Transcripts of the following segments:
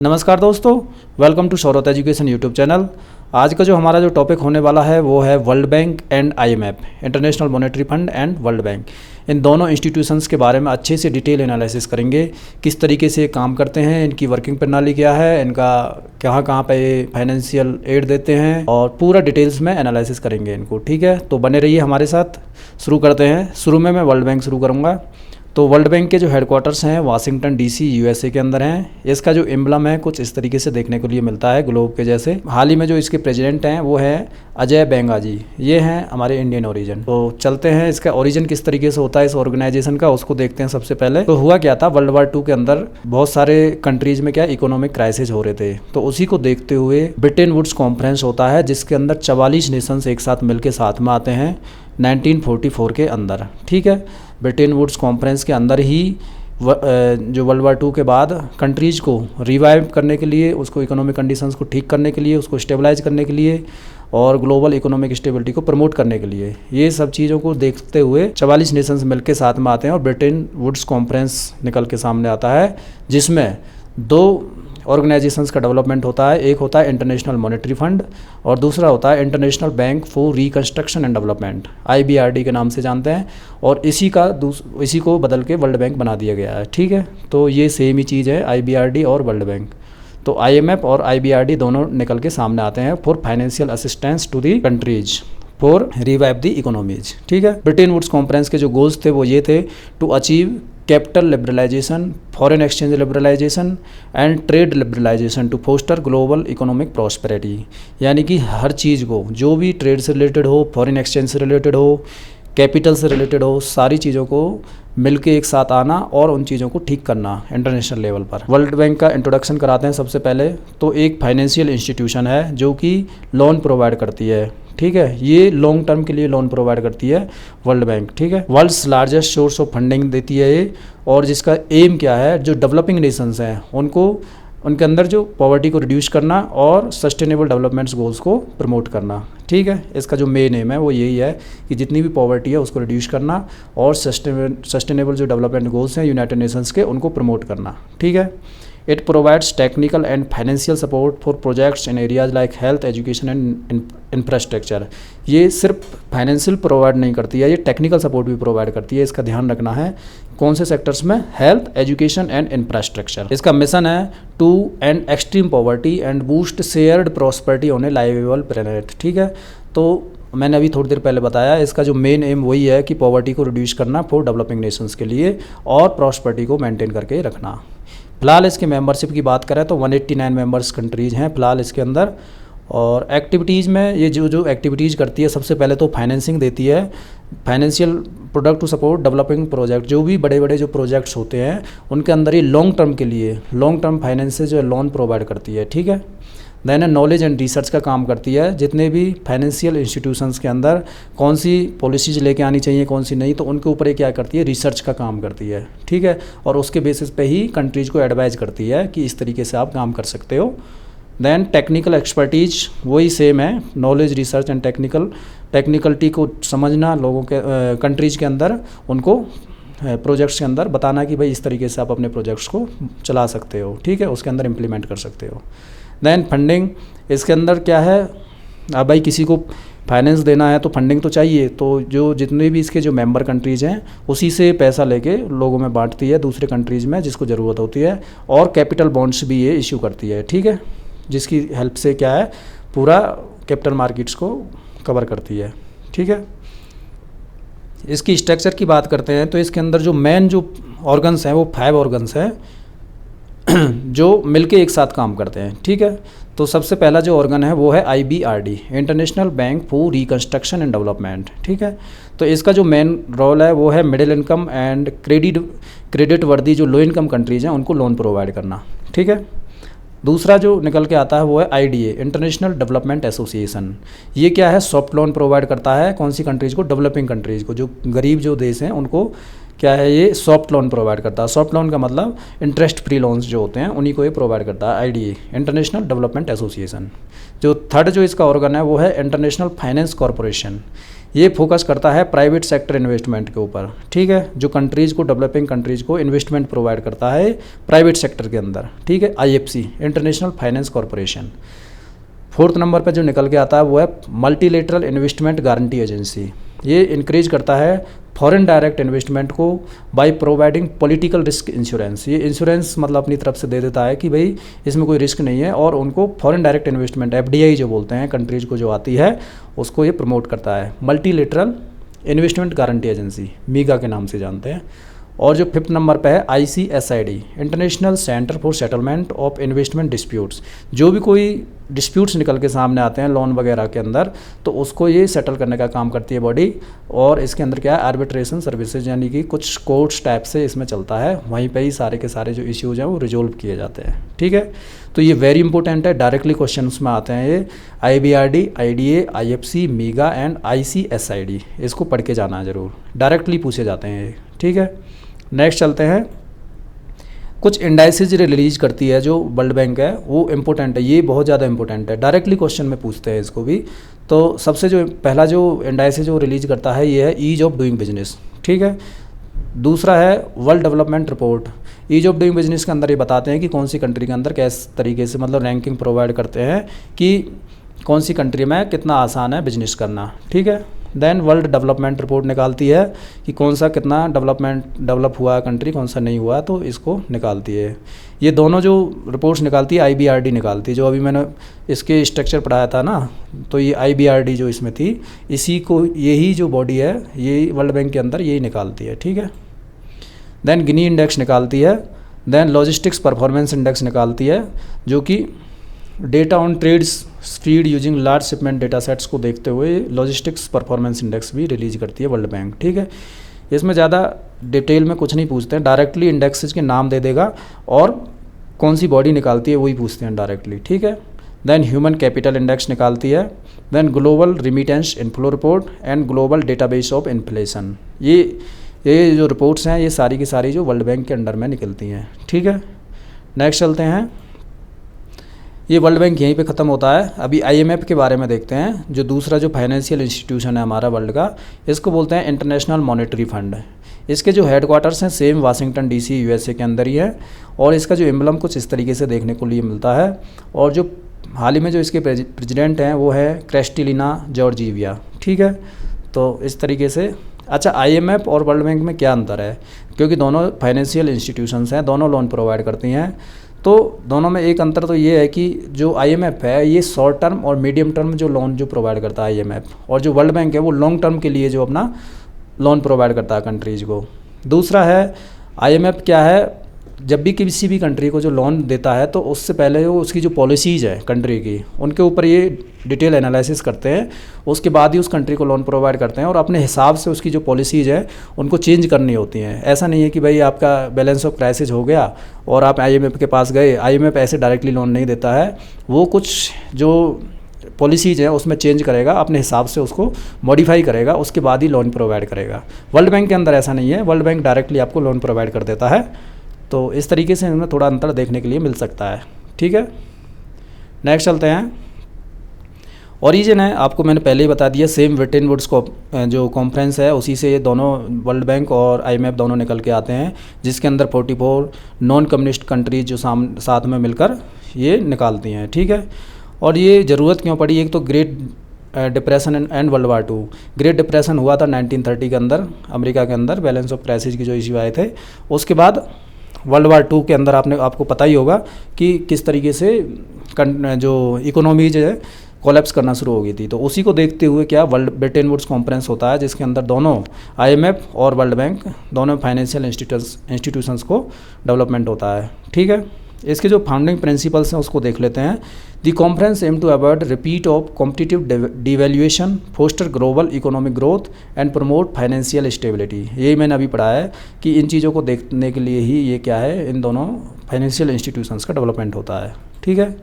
नमस्कार दोस्तों, welcome to Shaurat education YouTube channel. आज का जो हमारा जो टॉपिक होने वाला है वो है World Bank and IMF, International Monetary Fund and World Bank. इन दोनों इंस्टीट्यूशंस के बारे में अच्छे से डिटेल एनालिसिस करेंगे, किस तरीके से काम करते हैं, इनकी वर्किंग प्रणाली क्या है, इनका कहाँ कहाँ पे फाइनेंशियल एड देते हैं, और पूरा डिटेल्स में एनालिसिस करेंगे इनको। ठीक है, तो बने रहिए हमारे साथ। शुरू करते हैं। शुरू में मैं वर्ल्ड बैंक शुरू करूँगा। तो वर्ल्ड बैंक के जो हेडक्वार्टर्स हैं वाशिंगटन डीसी यूएसए के अंदर हैं। इसका जो एम्बलम है कुछ इस तरीके से देखने को लिए मिलता है, ग्लोब के जैसे। हाल ही में जो इसके प्रेसिडेंट हैं वो है अजय बेंगा जी, ये हैं हमारे इंडियन ओरिजिन। तो चलते हैं इसका ओरिजिन किस तरीके से होता है इस ऑर्गेनाइजेशन का, उसको देखते हैं। सबसे पहले तो हुआ क्या था, वर्ल्ड वार 2 के अंदर बहुत सारे कंट्रीज में क्या इकोनॉमिक क्राइसिस हो रहे थे। तो उसी को देखते हुए ब्रिटेन वुड्स कॉन्फ्रेंस होता है, जिसके अंदर 44 नेशंस एक साथ मिलकर साथ में आते हैं 1944 के अंदर। ठीक है, ब्रिटेन वुड्स कॉन्फ्रेंस के अंदर ही जो वर्ल्ड वार 2 के बाद कंट्रीज़ को रिवाइव करने के लिए, उसको इकोनॉमिक कंडीशंस को ठीक करने के लिए, उसको स्टेबलाइज करने के लिए और ग्लोबल इकोनॉमिक स्टेबिलिटी को प्रमोट करने के लिए, ये सब चीज़ों को देखते हुए 44 नेशंस मिलकर साथ में आते हैं और ब्रिटेन वुड्स कॉन्फ्रेंस निकल के सामने आता है, जिसमें दो ऑर्गेनाइजेशंस का डेवलपमेंट होता है। एक होता है इंटरनेशनल मॉनेटरी फंड और दूसरा होता है international bank for reconstruction and development, IBRD के नाम से जानते हैं। और इसी को बदल के वर्ल्ड बैंक बना दिया गया है। ठीक है, तो ये सेम ही चीज़ है, IBRD और वर्ल्ड बैंक। तो IMF और IBRD दोनों निकल के सामने आते हैं for financial assistance to the countries for revive the economies. ठीक है, ब्रिटेन वुड्स कॉन्फ्रेंस के जो गोल्स थे वो ये थे, to achieve capital liberalisation, foreign exchange liberalisation and trade liberalisation to foster global economic prosperity. यानी कि हर चीज़ को, जो भी ट्रेड से रिलेटेड हो, फॉरेन एक्सचेंज से रिलेटेड हो, कैपिटल से रिलेटेड हो, सारी चीज़ों को मिलके एक साथ आना और उन चीज़ों को ठीक करना इंटरनेशनल लेवल पर। वर्ल्ड बैंक का इंट्रोडक्शन कराते हैं सबसे पहले। तो एक फाइनेंशियल इंस्टीट्यूशन है जो कि लोन प्रोवाइड करती है। ठीक है, ये लॉन्ग टर्म के लिए लोन प्रोवाइड करती है वर्ल्ड बैंक। ठीक है, world's largest source of funding देती है ये, और जिसका एम क्या है, जो डेवलपिंग नेशंस हैं उनको, उनके अंदर जो पॉवर्टी को रिड्यूस करना और सस्टेनेबल डेवलपमेंट्स गोल्स को प्रमोट करना। ठीक है, इसका जो मेन एम है वो यही है कि जितनी भी पॉवर्टी है उसको रिड्यूस करना और सस्टेनेबल जो डेवलपमेंट गोल्स हैं यूनाइटेड नेशंस के, उनको प्रमोट करना। ठीक है, it provides technical and financial support for projects in areas like health, education and infrastructure. ये सिर्फ फाइनेंशियल प्रोवाइड नहीं करती है, ये टेक्निकल सपोर्ट भी प्रोवाइड करती है। इसका ध्यान रखना है कौन से सेक्टर्स में, हेल्थ, एजुकेशन एंड इंफ्रास्ट्रक्चर। इसका मिशन है to end extreme poverty and boost shared prosperity on a liveable planet. ठीक है, तो मैंने अभी थोड़ी देर पहले बताया, इसका जो मेन एम वही है कि पॉवर्टी को रिड्यूस करना फॉर डेवलपिंग नेशंस के लिए और प्रॉस्पेरिटी को मेंटेन करके रखना। फिलहाल इसकी मेंबरशिप की बात करें तो 189 मेंबर्स कंट्रीज़ हैं फिलहाल इसके अंदर। और एक्टिविटीज़ में ये जो एक्टिविटीज़ करती है, सबसे पहले तो फाइनेंसिंग देती है, financial product to support developing project. जो भी बड़े बड़े जो प्रोजेक्ट्स होते हैं उनके अंदर ये लॉन्ग टर्म के लिए लॉन्ग टर्म फाइनेंस से जो लोन प्रोवाइड करती है। ठीक है, देन नॉलेज एंड रिसर्च का काम करती है, जितने भी फाइनेंशियल इंस्टीट्यूशंस के अंदर कौन सी पॉलिसीज़ लेके आनी चाहिए, कौन सी नहीं, तो उनके ऊपर ये क्या करती है, रिसर्च का काम करती है। ठीक है, और उसके बेसिस पे ही कंट्रीज़ को एडवाइज करती है कि इस तरीके से आप काम कर सकते हो। देन टेक्निकल एक्सपर्टीज वही सेम है, नॉलेज, रिसर्च एंड टेक्निकलिटी को समझना, लोगों के कंट्रीज़ के अंदर उनको प्रोजेक्ट्स के अंदर बताना कि भाई इस तरीके से आप अपने प्रोजेक्ट्स को चला सकते हो। ठीक है, उसके अंदर इम्प्लीमेंट कर सकते हो। देन फंडिंग, इसके अंदर क्या है, अब भाई किसी को फाइनेंस देना है तो फंडिंग तो चाहिए, तो जो जितने भी इसके जो मेंबर कंट्रीज़ हैं उसी से पैसा लेके लोगों में बांटती है दूसरे कंट्रीज़ में जिसको ज़रूरत होती है। और कैपिटल बॉन्ड्स भी ये इश्यू करती है। ठीक है, जिसकी हेल्प से क्या है, पूरा कैपिटल मार्केट्स को कवर करती है। ठीक है, इसकी स्ट्रक्चर की बात करते हैं तो इसके अंदर जो मेन जो ऑर्गन्स हैं वो 5 ऑर्गन्स हैं जो मिलके एक साथ काम करते हैं। ठीक है, तो सबसे पहला जो ऑर्गन है वो है IBRD, international bank for reconstruction and development. ठीक है, तो इसका जो मेन रोल है वो है मिडिल इनकम एंड क्रेडिट वर्दी जो लो इनकम कंट्रीज़ हैं उनको लोन प्रोवाइड करना। ठीक है, दूसरा जो निकल के आता है वो है IDA, इंटरनेशनल डेवलपमेंट एसोसिएशन। ये क्या है, सॉफ्ट लोन प्रोवाइड करता है कौन सी कंट्रीज़ को, डेवलपिंग कंट्रीज़ को, जो गरीब जो देश हैं उनको क्या है, ये सॉफ्ट लोन प्रोवाइड करता है। सॉफ्ट लोन का मतलब इंटरेस्ट फ्री लोन्स जो होते हैं उन्हीं को ये प्रोवाइड करता है, IDA, इंटरनेशनल डेवलपमेंट एसोसिएशन। जो थर्ड जो इसका ऑर्गन है वो है इंटरनेशनल फाइनेंस कॉरपोरेशन। ये फोकस करता है प्राइवेट सेक्टर इन्वेस्टमेंट के ऊपर, ठीक है, जो कंट्रीज़ को, डेवलपिंग कंट्रीज़ को इन्वेस्टमेंट प्रोवाइड करता है प्राइवेट सेक्टर के अंदर, ठीक है। IFC, international finance corporation. 4th number पर जो निकल के आता है वो है मल्टीलेटरल इन्वेस्टमेंट गारंटी एजेंसी। ये इंक्रीज करता है फॉरेन डायरेक्ट इन्वेस्टमेंट को by providing political risk insurance. ये इंश्योरेंस मतलब अपनी तरफ से दे देता है कि भाई इसमें कोई रिस्क नहीं है, और उनको फॉरेन डायरेक्ट इन्वेस्टमेंट FDI जो बोलते हैं कंट्रीज़ को जो आती है, उसको ये प्रमोट करता है। मल्टीलेटरल इन्वेस्टमेंट गारंटी एजेंसी, मीगा के नाम से जानते हैं। और जो 5th नंबर पे है ICSID, international centre for settlement of investment disputes. जो भी कोई डिस्प्यूट्स निकल के सामने आते हैं लोन वगैरह के अंदर, तो उसको ये सेटल करने का काम करती है बॉडी। और इसके अंदर क्या है, आर्बिट्रेशन सर्विसेज, यानी कि कुछ कोर्ट्स टाइप से इसमें चलता है, वहीं पे ही सारे के सारे जो इश्यूज हैं वो रिजोल्व किए जाते हैं, ठीक है। तो ये वेरी इंपॉर्टेंट है, डायरेक्टली क्वेश्चन में आते हैं ये। IBRD, IDA, IFC, मीगा and ICSID, इसको पढ़ के जाना है ज़रूर, डायरेक्टली पूछे जाते हैं ये, ठीक है। नेक्स्ट चलते हैं, कुछ इंडाइसेज रिलीज करती है जो वर्ल्ड बैंक है, वो इम्पोर्टेंट है, ये बहुत ज़्यादा इंपॉर्टेंट है, डायरेक्टली क्वेश्चन में पूछते हैं इसको भी। तो सबसे जो पहला जो इंडाइसेज जो रिलीज करता है ये है ईज ऑफ डूइंग बिजनेस, ठीक है। दूसरा है world development report. Ease of doing business के अंदर ये बताते हैं कि कौन सी कंट्री के अंदर किस तरीके से मतलब रैंकिंग प्रोवाइड करते हैं कि कौन सी कंट्री में कितना आसान है बिजनेस करना, ठीक है। देन वर्ल्ड डेवलपमेंट रिपोर्ट निकालती है कि कौन सा कितना डेवलप हुआ है कंट्री, कौन सा नहीं हुआ, तो इसको निकालती है। ये दोनों जो रिपोर्ट्स निकालती है IBRD निकालती है, जो अभी मैंने इसके स्ट्रक्चर पढ़ाया था ना, तो ये IBRD जो इसमें थी, इसी को, यही जो बॉडी है ये वर्ल्ड बैंक के अंदर यही निकालती है, ठीक है। देन गिनी इंडेक्स निकालती है। देन लॉजिस्टिक्स परफॉर्मेंस इंडेक्स निकालती है, जो कि data on trades speed using large shipment data sets को देखते हुए लॉजिस्टिक्स परफॉर्मेंस इंडेक्स भी रिलीज करती है वर्ल्ड बैंक, ठीक है। इसमें ज़्यादा डिटेल में कुछ नहीं पूछते हैं, डायरेक्टली इंडेक्सेस के नाम दे देगा और कौन सी बॉडी निकालती है वही पूछते हैं डायरेक्टली, ठीक है। देन ह्यूमन कैपिटल इंडेक्स निकालती है। Then global remittance inflow report and global database of inflation. ये जो रिपोर्ट्स हैं ये सारी की सारी जो वर्ल्ड बैंक के अंडर में निकलती हैं, ठीक है। नेक्स्ट चलते हैं, ये वर्ल्ड बैंक यहीं पे ख़त्म होता है। अभी IMF के बारे में देखते हैं, जो दूसरा जो फाइनेंशियल इंस्टीट्यूशन है हमारा वर्ल्ड का, इसको बोलते हैं इंटरनेशनल मॉनेटरी फंड। इसके जो हेडक्वार्टर्स हैं सेम वाशिंगटन DC USA के अंदर ही है, और इसका जो एम्बलम कुछ इस तरीके से देखने को लिए मिलता है। और जो हाल ही में जो इसके प्रेसिडेंट हैं वो है क्रिस्टलिना जॉर्जिवा, ठीक है। तो इस तरीके से, अच्छा IMF और वर्ल्ड बैंक में क्या अंतर है, क्योंकि दोनों फाइनेंशियल इंस्टीट्यूशंस हैं, दोनों लोन प्रोवाइड करती हैं, तो दोनों में एक अंतर तो ये है कि जो IMF है ये शॉर्ट टर्म और मीडियम टर्म जो लोन जो प्रोवाइड करता है IMF, और जो वर्ल्ड बैंक है वो लॉन्ग टर्म के लिए जो अपना लोन प्रोवाइड करता है कंट्रीज़ को। दूसरा है IMF क्या है, जब भी किसी भी कंट्री को जो लोन देता है तो उससे पहले वो उसकी जो पॉलिसीज़ है कंट्री की, उनके ऊपर ये डिटेल एनालिसिस करते हैं, उसके बाद ही उस कंट्री को लोन प्रोवाइड करते हैं, और अपने हिसाब से उसकी जो पॉलिसीज़ है उनको चेंज करनी होती हैं। ऐसा नहीं है कि भाई आपका बैलेंस ऑफ क्राइसिस हो गया और आप IMF के पास गए, IMF ऐसे डायरेक्टली लोन नहीं देता है, वो कुछ जो पॉलिसीज़ हैं उसमें चेंज करेगा, अपने हिसाब से उसको मॉडिफाई करेगा, उसके बाद ही लोन प्रोवाइड करेगा। वर्ल्ड बैंक के अंदर ऐसा नहीं है, वर्ल्ड बैंक डायरेक्टली आपको लोन प्रोवाइड कर देता है। तो इस तरीके से इनमें थोड़ा अंतर देखने के लिए मिल सकता है, ठीक है। नेक्स्ट चलते हैं, ओरिजिन है, आपको मैंने पहले ही बता दिया, सेम ब्रिटेन वुड्स को जो कॉन्फ्रेंस है उसी से ये दोनों वर्ल्ड बैंक और IMF दोनों निकल के आते हैं, जिसके अंदर 44 नॉन कम्युनिस्ट कंट्रीज जो साथ में मिलकर ये निकालती हैं, ठीक है। और ये ज़रूरत क्यों पड़ी, एक तो great depression and world war 2। Great depression हुआ था 1930 के अंदर अमेरिका के अंदर, बैलेंस ऑफ क्राइसिस की जो इशू आए थे, उसके बाद वर्ल्ड वार 2 के अंदर आपको पता ही होगा कि किस तरीके से जो इकोनॉमी जो है कोलैप्स करना शुरू हो गई थी। तो उसी को देखते हुए क्या वर्ल्ड ब्रिटेन वुड्स कॉन्फ्रेंस होता है, जिसके अंदर दोनों IMF और वर्ल्ड बैंक दोनों फाइनेंशियल इंस्टीट्यूशंस को डेवलपमेंट होता है, ठीक है। इसके जो फाउंडिंग प्रिंसिपल्स हैं उसको देख लेते हैं। The conference aim to avoid repeat of competitive devaluation, foster global economic growth and promote financial stability. यही मैंने अभी पढ़ा है कि इन चीज़ों को देखने के लिए ही ये क्या है, इन दोनों फाइनेंशियल इंस्टीट्यूशंस का डेवलपमेंट होता है, ठीक है।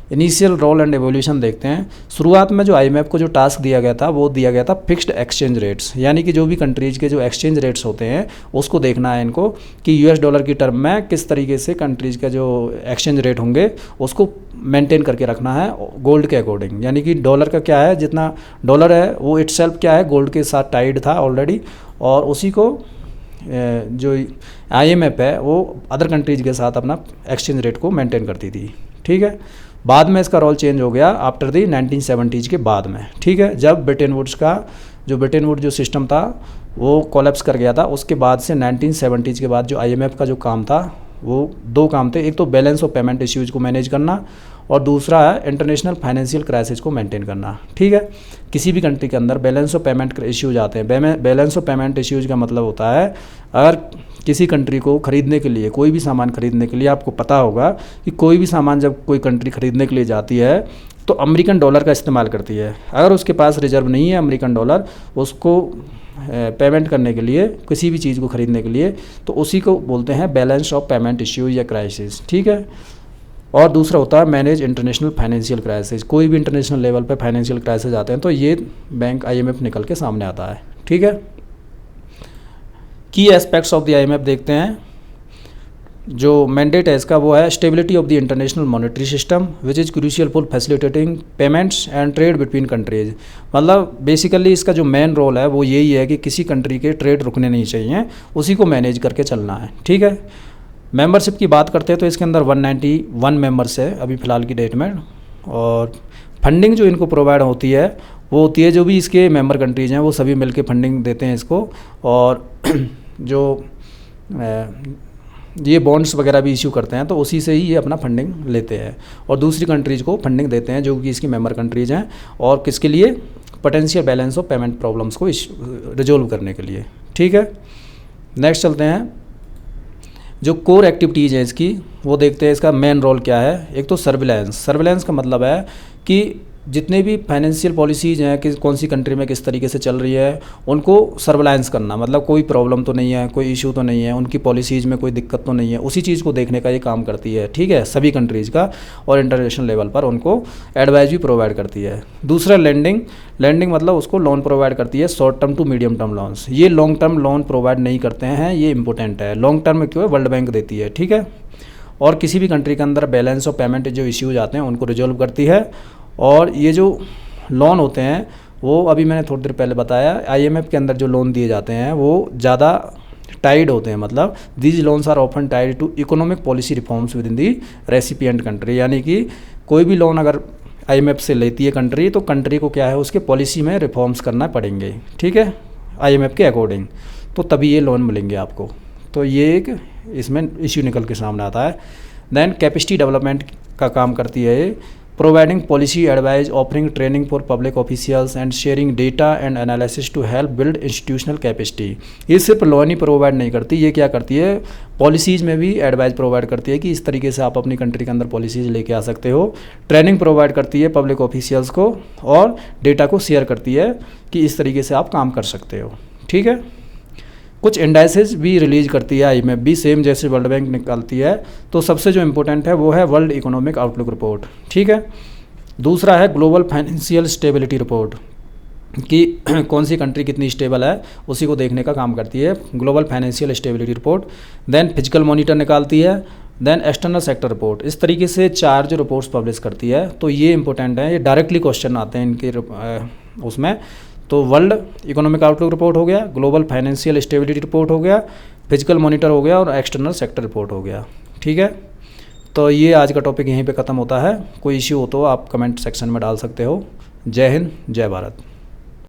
इनिशियल रोल एंड एवोल्यूशन देखते हैं। शुरुआत में जो आईएमएफ को जो टास्क दिया गया था वो दिया गया था फिक्स्ड एक्सचेंज रेट्स, यानी कि जो भी कंट्रीज़ के जो एक्सचेंज रेट्स होते हैं उसको देखना है इनको कि यूएस डॉलर की टर्म में किस तरीके से कंट्रीज़ का जो एक्सचेंज रेट होंगे उसको मेंटेन करके रखना है गोल्ड के अकॉर्डिंग। यानी कि डॉलर का क्या है, जितना डॉलर है वो इटसेल्फ क्या है गोल्ड के साथ टाइड था ऑलरेडी, और उसी को जो आईएमएफ है वो अदर कंट्रीज़ के साथ अपना एक्सचेंज रेट को मेंटेन करती थी। ठीक है, बाद में इसका रोल चेंज हो गया आफ्टर दी 1970s के बाद में। ठीक है, जब ब्रिटेन वुड्स जो सिस्टम था वो कोलैप्स कर गया था, उसके बाद से 1970s के बाद जो आईएमएफ का जो काम था वो 2 काम थे। एक तो बैलेंस ऑफ पेमेंट इश्यूज़ को मैनेज करना और दूसरा है इंटरनेशनल फाइनेंशियल क्राइसिस को मेंटेन करना। ठीक है, किसी भी कंट्री के अंदर बैलेंस ऑफ पेमेंट इश्यूज आते हैं। बैलेंस ऑफ पेमेंट इश्यूज का मतलब होता है अगर किसी कंट्री को ख़रीदने के लिए, कोई भी सामान खरीदने के लिए, आपको पता होगा कि कोई भी सामान जब कोई कंट्री ख़रीदने के लिए जाती है तो अमेरिकन डॉलर का इस्तेमाल करती है। अगर उसके पास रिजर्व नहीं है अमेरिकन डॉलर उसको पेमेंट करने के लिए, किसी भी चीज़ को ख़रीदने के लिए, तो उसी को बोलते हैं बैलेंस ऑफ पेमेंट इश्यूज या क्राइसिस। ठीक है, और दूसरा होता है मैनेज इंटरनेशनल फाइनेंशियल क्राइसिस। कोई भी इंटरनेशनल लेवल पे फाइनेंशियल क्राइसिस आते हैं तो ये बैंक आईएमएफ निकल के सामने आता है। ठीक है, की एस्पेक्ट्स ऑफ द आईएमएफ देखते हैं। जो मैंडेट है इसका वो है stability of the international monetary system which is crucial for facilitating payments and trade between countries. मतलब बेसिकली इसका जो मेन रोल है वो यही है कि किसी कंट्री के ट्रेड रुकने नहीं चाहिए, उसी को मैनेज करके चलना है। ठीक है, मेंबरशिप की बात करते हैं तो इसके अंदर 191 मेंबर्स है अभी फ़िलहाल की डेट में, और फंडिंग जो इनको प्रोवाइड होती है वो होती है जो भी इसके मेंबर कंट्रीज़ हैं वो सभी मिलके फंडिंग देते हैं इसको, और जो ये बॉन्ड्स वगैरह भी इशू करते हैं तो उसी से ही ये अपना फंडिंग लेते हैं और दूसरी कंट्रीज़ को फंडिंग देते हैं जो कि इसकी मेंबर कंट्रीज़ हैं, और किसके लिए, potential balance of payment problems को रिजोल्व करने के लिए। ठीक है, नेक्स्ट चलते हैं। जो कोर एक्टिविटीज़ है इसकी वो देखते हैं इसका मेन रोल क्या है। एक तो सर्विलांस का मतलब है कि जितने भी फाइनेंशियल पॉलिसीज़ हैं कि कौन सी कंट्री में किस तरीके से चल रही है उनको सर्विलांस करना, मतलब कोई प्रॉब्लम तो नहीं है, कोई इशू तो नहीं है, उनकी पॉलिसीज़ में कोई दिक्कत तो नहीं है, उसी चीज़ को देखने का ये काम करती है। ठीक है, सभी कंट्रीज़ का, और इंटरनेशनल लेवल पर उनको एडवाइस भी प्रोवाइड करती है। दूसरा लैंडिंग मतलब उसको लोन प्रोवाइड करती है, short term to medium term loans. ये लॉन्ग टर्म लोन प्रोवाइड नहीं करते हैं, ये इंपॉर्टेंट है। लॉन्ग टर्म में क्यों है, वर्ल्ड बैंक देती है। ठीक है, और किसी भी कंट्री के अंदर बैलेंस ऑफ पेमेंट जो इश्यूज आते हैं उनको रिजोल्व करती है। और ये जो लोन होते हैं वो अभी मैंने थोड़ी देर पहले बताया, आईएमएफ के अंदर जो लोन दिए जाते हैं वो ज़्यादा टाइड होते हैं, मतलब these loans are often tied to economic policy reforms within the recipient country. यानी कि कोई भी लोन अगर आईएमएफ से लेती है कंट्री तो कंट्री को क्या है उसके पॉलिसी में रिफॉर्म्स करना पड़ेंगे। ठीक है, आईएमएफ के अकॉर्डिंग, तो तभी ये लोन मिलेंगे आपको। तो ये एक इसमें इश्यू निकल के सामने आता है। देन कैपेसिटी डेवलपमेंट का काम करती है ये, providing policy advice, offering training for public officials and sharing data and analysis to help build institutional capacity. ये सिर्फ लोन ही प्रोवाइड नहीं करती, ये क्या करती है पॉलिसीज़ में भी एडवाइस प्रोवाइड करती है कि इस तरीके से आप अपनी कंट्री के अंदर पॉलिसीज़ लेके आ सकते हो। ट्रेनिंग प्रोवाइड करती है पब्लिक ऑफिशियल्स को, और डेटा को शेयर करती है कि इस तरीके से आप काम कर सकते हो। ठीक है, कुछ इंडाइसेस भी रिलीज करती है आईएमएफ भी, सेम जैसे वर्ल्ड बैंक निकालती है। तो सबसे जो इम्पोर्टेंट है वो है वर्ल्ड इकोनॉमिक आउटलुक रिपोर्ट। ठीक है, दूसरा है ग्लोबल फाइनेंशियल स्टेबिलिटी रिपोर्ट, कि कौन सी कंट्री कितनी स्टेबल है उसी को देखने का काम करती है, global financial stability report. Then physical monitor निकालती है, देन एक्सटर्नल सेक्टर रिपोर्ट। इस तरीके से 4 जो रिपोर्ट्स पब्लिश करती है। तो ये इंपॉर्टेंट है, ये डायरेक्टली क्वेश्चन आते हैं इनके उसमें। तो वर्ल्ड इकोनॉमिक आउटलुक रिपोर्ट हो गया, ग्लोबल फाइनेंशियल स्टेबिलिटी रिपोर्ट हो गया, फिजिकल मॉनिटर हो गया, और एक्सटर्नल सेक्टर रिपोर्ट हो गया। ठीक है, तो ये आज का टॉपिक यहीं पे ख़त्म होता है। कोई इश्यू हो तो आप कमेंट सेक्शन में डाल सकते हो। जय हिंद, जय भारत।